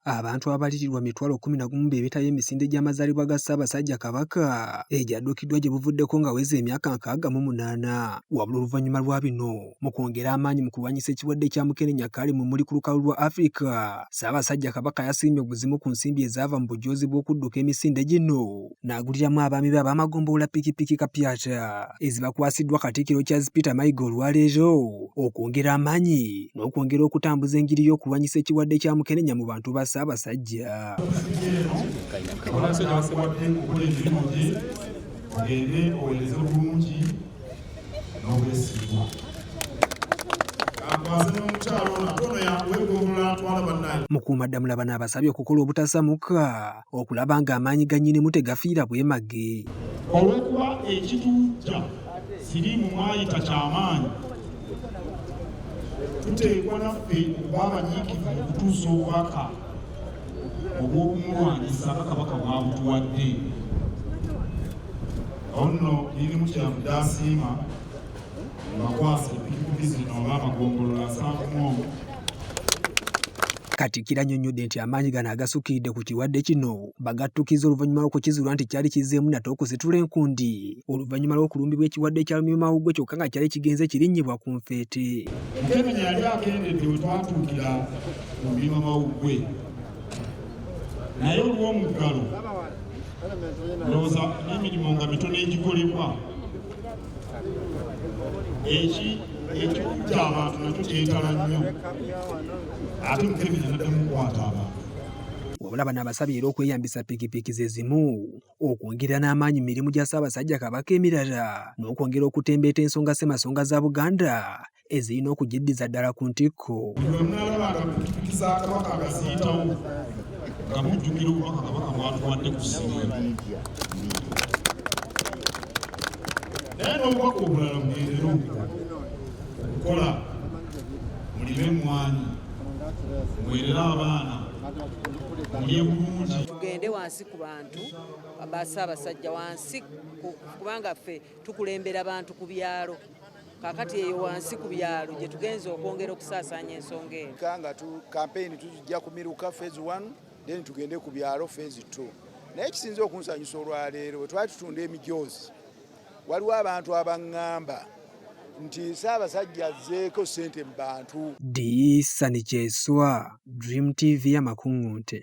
Abantu abalirirwa mitwalo 11 beebitayo emisinde gy'amazaalibwa ga Ssaabasajja Kabaka egyaddukiddwa gye buvuddeko nga weze emyaka 68 wabula oluvannyuma lwa bino mu kwongera amaanyi mu kulwanyisa ekirwadde kya Mukenenya kali mu muli ku lukalu lwa Afrika. Ssaabasajja Kabaka yasiimye obuzimu ku nsimbi ezaava mu bujoozi bw'okudduka emisinde gino n'aguliramu abaami be ab'amagombolola Pikipiki kapyata ezibakwasiddwa Katikkiro Charles Peter Mayiga olwaleero okwongera amaanyi n'okwongera okutambuza enjiri y'okulwanyisa ekirwadde kya Mukenenya mu bantu ba Ssaabasajja. Mukuumaddamula bano abasabye okukola obutasamuka okulaba nga amaanyi ga nnyinimu tegafiira bwemage. Olw'okuba ekitujja siri mu mwayita ky'amaanyi, tuteekwa naffe okuba abanyiikivu mu kutuusa obubaka obw'okumulwanyisa nga Kabaka bw'abutuwadde. Ono nnyinimu kyavudde asiima bakwasa Pikipiki zino oba amagombolola 71. Katikkiro annyonnyodde nti amaanyi gano agasukkiridde ku kirwadde kino bagattukiza oluvannyuma lw'okukizuula nti kyali kizzeemu nate okusitula enkundi oluvannyuma lw'okulumbibwa ekirwadde kya lumiimamawuggwe kyokka nga kyali kigenze kirinnyibwa ku nfeete. Mukenenya yali agendedde we twatuukira ku lumiimamawuggwe, naye olw'omuggalo ndowooza n'emirimu nga mitono egikolebwa ekikujja abantu nakyo kyetala nnyo, ate Mukenenya n'addamu kukwata abantu. Wabula bano abasabye era okweyambisa Pikipiki ze zimu okwongera n'amaanyi mu mirimu gya Ssaabasajja Kabaka emirala n'okwongera okutembeeta ensonga ssemasonga za Buganda ezirina okugiddiza ddala ku ntikko. Buli lwe munaalaba nga Pikipiki za Kabaka agaziyitawo nga mujjukira obubaka Kabaka bw'atuwadde ku ssimu. Naye n'obubaka obulala bugendera okukola mulime emmwanyi, muweerere abaana, mulye bulungi. Tugende wansi ku bantu ba Ssaabasajja, wansi kubanga ffe tukulembera abantu ku byalo. Kaakati eyo wansi ku byalo gye tugenze okwongera okusaasaanya ensonga eno. Nga kampeyini tujja kumiruka phase 1 then tugende ku byalo phase 2. Naye kisinze okunsanyusa olwaleero bwe twali tutunda emijoozi, waliwo abantu abaŋŋamba nti Ssaabasajja azzeeko ssente mu bantu. Disani Kyeswa, Dream TV y'Amakungunte.